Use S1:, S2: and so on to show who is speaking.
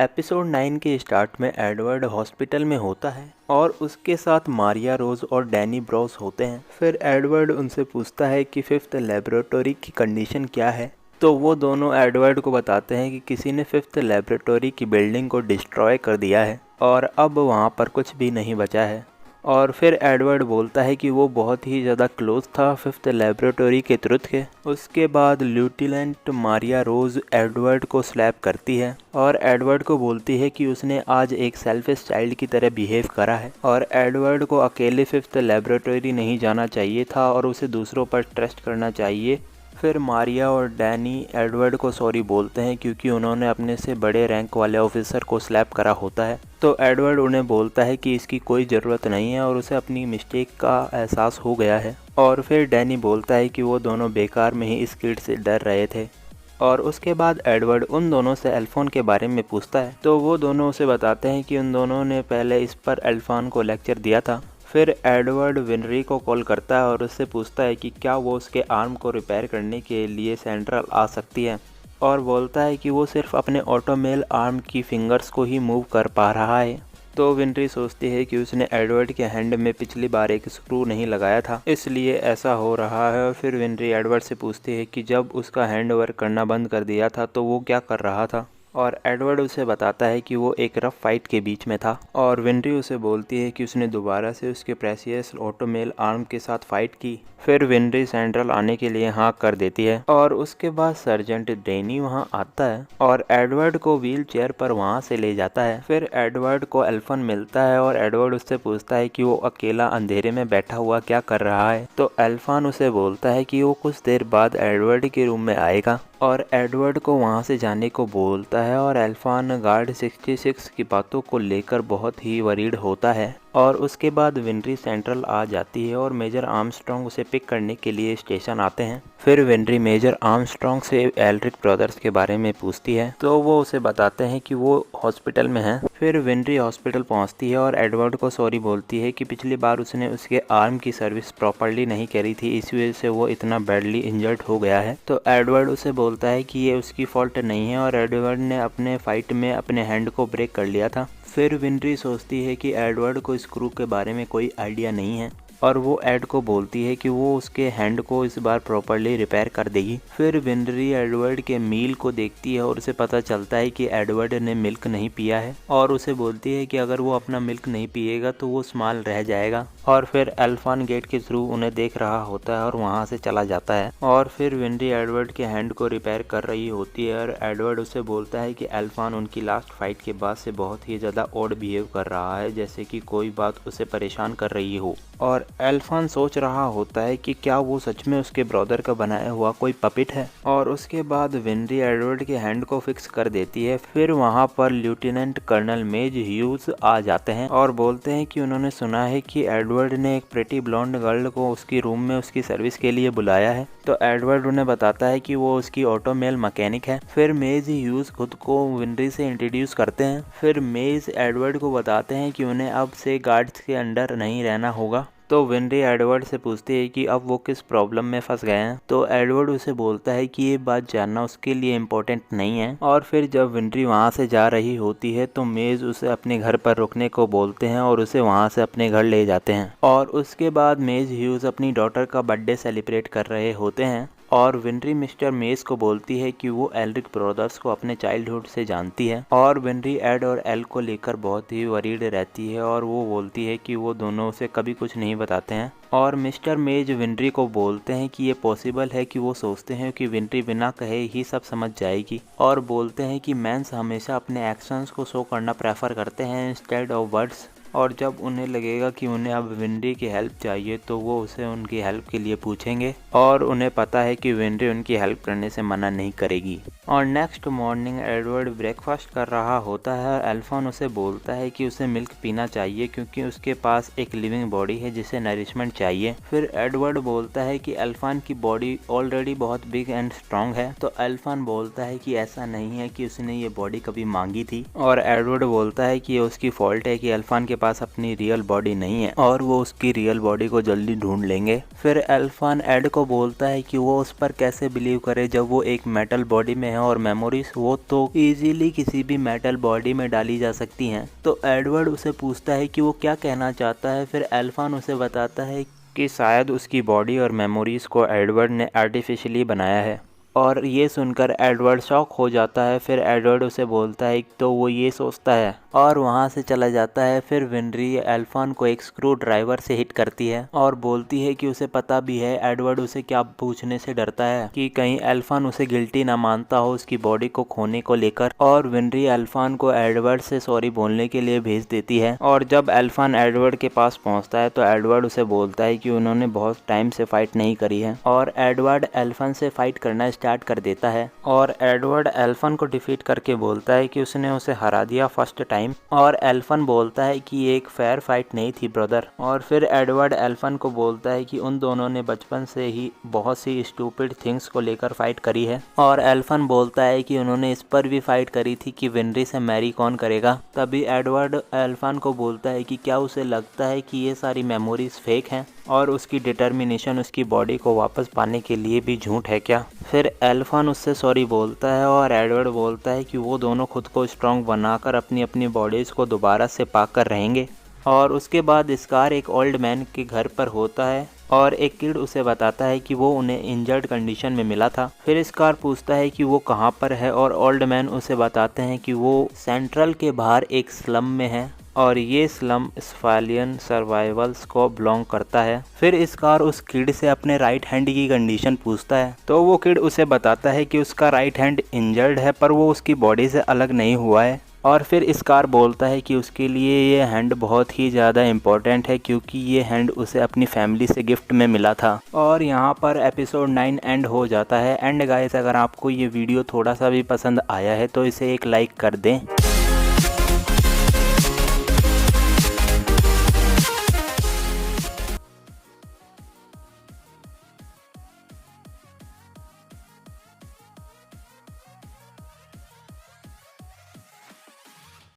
S1: Episode 9 के start में Edward hospital में होता है और उसके साथ मारिया रोज और डैनी ब्रॉस होते हैं। फिर एडवर्ड उनसे पूछता है कि फिफ्थ लेबोरेटरी की कंडीशन क्या है। तो वो दोनों एडवर्ड को बताते हैं कि किसी ने फिफ्थ लेबोरेटरी की बिल्डिंग को डिस्ट्रॉय कर दिया है और अब वहाँ पर कुछ भी नहीं बचा है। और फिर एडवर्ड बोलता है कि वो बहुत ही ज़्यादा क्लोज था फिफ्थ लेबोरेटरी के ट्रुथ के। उसके बाद लेफ्टिनेंट मारिया रोज़ एडवर्ड को स्लैप करती है और एडवर्ड को बोलती है कि उसने आज एक सेल्फिश चाइल्ड की तरह बिहेव करा है और एडवर्ड को अकेले फिफ्थ लेबोरेटरी नहीं जाना चाहिए था और उसे दूसरों पर ट्रस्ट करना चाहिए। फिर मारिया और डैनी एडवर्ड को सॉरी बोलते हैं क्योंकि उन्होंने अपने से बड़े रैंक वाले ऑफिसर को स्लैप करा होता है। तो एडवर्ड उन्हें बोलता है कि इसकी कोई ज़रूरत नहीं है और उसे अपनी मिस्टेक का एहसास हो गया है। और फिर डैनी बोलता है कि वो दोनों बेकार में ही इस किड से डर रहे थे। और उसके बाद एडवर्ड उन दोनों से एल्फोन के बारे में पूछता है तो वो दोनों उसे बताते हैं कि उन दोनों ने पहले इस पर एल्फोन को लेक्चर दिया था। फिर एडवर्ड विनरी को कॉल करता है और उससे पूछता है कि क्या वो उसके आर्म को रिपेयर करने के लिए सेंट्रल आ सकती है और बोलता है कि वो सिर्फ अपने ऑटोमेल आर्म की फिंगर्स को ही मूव कर पा रहा है। तो विनरी सोचती है कि उसने एडवर्ड के हैंड में पिछली बार एक स्क्रू नहीं लगाया था इसलिए ऐसा हो रहा है। और फिर विनरी एडवर्ड से पूछती है कि जब उसका हैंड वर्क करना बंद कर दिया था तो वो क्या कर रहा था और एडवर्ड उसे बताता है कि वो एक रफ फाइट के बीच में था। और विनरी उसे बोलती है कि उसने दोबारा से उसके प्रेसियस ऑटोमेल आर्म के साथ फाइट की। फिर विनरी सेंट्रल आने के लिए हाँ कर देती है और उसके बाद सर्जेंट डैनी वहाँ आता है और एडवर्ड को व्हील चेयर पर वहाँ से ले जाता है। फिर एडवर्ड को एल्फन मिलता है और एडवर्ड उससे पूछता है कि वो अकेला अंधेरे में बैठा हुआ क्या कर रहा है। तो एल्फन उसे बोलता है कि वो कुछ देर बाद एडवर्ड के रूम में आएगा और एडवर्ड को वहाँ से जाने को बोलता है। और एल्फन गार्ड 66 की बातों को लेकर बहुत ही वरीड होता है। और उसके बाद विनरी सेंट्रल आ जाती है और मेजर आर्मस्ट्रॉन्ग उसे पिक करने के लिए स्टेशन आते हैं। फिर विनरी मेजर आर्मस्ट्रॉन्ग से एल्ड्रिक ब्रदर्स के बारे में पूछती है तो वो उसे बताते हैं कि वो हॉस्पिटल में हैं। फिर विनरी हॉस्पिटल पहुंचती है और एडवर्ड को सॉरी बोलती है कि पिछली बार उसने उसके आर्म की सर्विस प्रॉपर्ली नहीं करी थी, इस वजह से वो इतना बैडली इंजर्ड हो गया है। तो एडवर्ड उसे बोलता है कि ये उसकी फॉल्ट नहीं है और एडवर्ड ने अपने फाइट में अपने हैंड को ब्रेक कर लिया था। फिर विनरी सोचती है कि एडवर्ड को स्क्रू के बारे में कोई आइडिया नहीं है और वो एड को बोलती है कि वो उसके हैंड को इस बार प्रॉपर्ली रिपेयर कर देगी। फिर विनरी एडवर्ड के मील को देखती है और उसे पता चलता है कि एडवर्ड ने मिल्क नहीं पिया है और उसे बोलती है कि अगर वो अपना मिल्क नहीं पिएगा तो वो स्मॉल रह जाएगा। और फिर एल्फन गेट के थ्रू उन्हें देख रहा होता है और वहाँ से चला जाता है। और फिर विनरी एडवर्ड के हैंड को रिपेयर कर रही होती है और एडवर्ड उसे बोलता है कि एल्फन उनकी लास्ट फाइट के बाद से बहुत ही ज़्यादा ऑड बिहेव कर रहा है, जैसे कि कोई बात उसे परेशान कर रही हो। और एल्फन सोच रहा होता है कि क्या वो सच में उसके ब्रदर का बनाया हुआ कोई पपिट है। और उसके बाद विनरी एडवर्ड के हैंड को फिक्स कर देती है। फिर वहाँ पर लेफ्टिनेंट कर्नल मेज ह्यूज आ जाते हैं और बोलते हैं कि उन्होंने सुना है कि एडवर्ड ने एक प्रेटी ब्लॉन्ड गर्ल को उसकी रूम में उसकी सर्विस के लिए बुलाया है। तो एडवर्ड उन्हें बताता है कि वो उसकी ऑटोमेल मैकेनिक है। फिर मेज ह्यूज खुद को विनरी से इंट्रोड्यूस करते हैं। फिर मेज एडवर्ड को बताते हैं कि उन्हें अब से गार्ड्स के अंडर नहीं रहना होगा। तो विनरी एडवर्ड से पूछती है कि अब वो किस प्रॉब्लम में फंस गए हैं। तो एडवर्ड उसे बोलता है कि ये बात जानना उसके लिए इम्पोर्टेंट नहीं है। और फिर जब विनरी वहाँ से जा रही होती है तो मेज उसे अपने घर पर रुकने को बोलते हैं और उसे वहाँ से अपने घर ले जाते हैं। और उसके बाद मेज ह्यूज अपनी डॉटर का बर्थडे सेलिब्रेट कर रहे होते हैं और विनरी मिस्टर मेज को बोलती है कि वो एल्ड्रिक ब्रदर्स को अपने चाइल्डहुड से जानती है। और विनरी एड और एल को लेकर बहुत ही वरीड रहती है और वो बोलती है कि वो दोनों उसे कभी कुछ नहीं बताते हैं। और मिस्टर मेज विनरी को बोलते हैं कि ये पॉसिबल है कि वो सोचते हैं कि विनरी बिना कहे ही सब समझ जाएगी और बोलते हैं कि मैंस हमेशा अपने एक्शंस को शो करना प्रेफर करते हैं इंस्टेड ऑफ वर्ड्स। और जब उन्हें लगेगा कि उन्हें अब विनरी की हेल्प चाहिए तो वो उसे उनकी हेल्प के लिए पूछेंगे और उन्हें पता है कि विनरी उनकी हेल्प करने से मना नहीं करेगी। और नेक्स्ट मॉर्निंग एडवर्ड ब्रेकफास्ट कर रहा होता है और एल्फन उसे बोलता है कि उसे मिल्क पीना चाहिए क्योंकि उसके पास एक लिविंग बॉडी है जिसे नरिशमेंट चाहिए। फिर एडवर्ड बोलता है कि एल्फन की बॉडी ऑलरेडी बहुत बिग एंड स्ट्रॉन्ग है। तो एल्फन बोलता है कि ऐसा नहीं है कि उसने ये बॉडी कभी मांगी थी। और एडवर्ड बोलता है कि ये उसकी फॉल्ट है कि एल्फन के पास अपनी रियल बॉडी नहीं है और वो उसकी रियल बॉडी को जल्दी ढूंढ लेंगे। फिर एल्फान एड को बोलता है कि वो उस पर कैसे बिलीव करे जब वो एक मेटल बॉडी में है और मेमोरीज वो तो इजीली किसी भी मेटल बॉडी में डाली जा सकती हैं। तो एडवर्ड उसे पूछता है कि वो क्या कहना चाहता है। फिर एल्फान उसे बताता है कि शायद उसकी बॉडी और मेमोरीज को एडवर्ड ने आर्टिफिशियली बनाया है और ये सुनकर एडवर्ड शॉक हो जाता है। फिर एडवर्ड उसे बोलता है तो वो ये सोचता है और वहाँ से चला जाता है। फिर विनरी एल्फान को एक स्क्रू ड्राइवर से हिट करती है और बोलती है कि उसे पता भी है एडवर्ड उसे क्या पूछने से डरता है कि कहीं एल्फान उसे गिल्टी ना मानता हो उसकी बॉडी को खोने को लेकर। और विनरी एल्फान को एडवर्ड से सॉरी बोलने के लिए भेज देती है और जब एल्फान एडवर्ड के पास पहुँचता है तो एडवर्ड उसे बोलता है कि उन्होंने बहुत टाइम से फाइट नहीं करी है और एडवर्ड एल्फान से फाइट करना स्टार्ट कर देता है और एडवर्ड एल्फान को डिफीट करके बोलता है कि उसने उसे हरा दिया फर्स्ट टाइम। और एल्फान बोलता है कि ये एक फेयर फाइट नहीं थी ब्रदर। और फिर एडवर्ड एल्फान को बोलता है कि उन दोनों ने बचपन से ही बहुत सी स्टूपिड थिंग्स को लेकर फाइट करी है और एल्फान बोलता है कि उन्होंने इस पर भी फाइट करी थी कि विनरी से मैरी कौन करेगा। तभी एडवर्ड एल्फान को बोलता है कि क्या उसे लगता है कि ये सारी मेमोरीज फेक हैं और उसकी डिटर्मिनेशन उसकी बॉडी को वापस पाने के लिए भी झूठ है क्या। फिर एल्फान उससे सॉरी बोलता है और एडवर्ड बोलता है कि वो दोनों खुद को स्ट्रॉन्ग बनाकर अपनी अपनी बॉडीज़ को दोबारा से पाकर रहेंगे। और उसके बाद स्कार एक ओल्ड मैन के घर पर होता है और एक किड उसे बताता है कि वो उन्हें इंजर्ड कंडीशन में मिला था। फिर स्कार पूछता है कि वो कहाँ पर है और ओल्ड मैन उसे बताते हैं कि वो सेंट्रल के बाहर एक स्लम में है और ये स्लम स्फालियन सर्वाइवल्स को बिलोंग करता है। फिर स्कार उस किड से अपने राइट हैंड की कंडीशन पूछता है तो वो किड उसे बताता है कि उसका राइट हैंड इंजर्ड है पर वो उसकी बॉडी से अलग नहीं हुआ है। और फिर स्कार बोलता है कि उसके लिए ये हैंड बहुत ही ज़्यादा इम्पोर्टेंट है क्योंकि ये हैंड उसे अपनी फैमिली से गिफ्ट में मिला था। और यहाँ पर एपिसोड 9 एंड हो जाता है। एंड गाइस, अगर आपको ये वीडियो थोड़ा सा भी पसंद आया है तो इसे एक लाइक कर दें।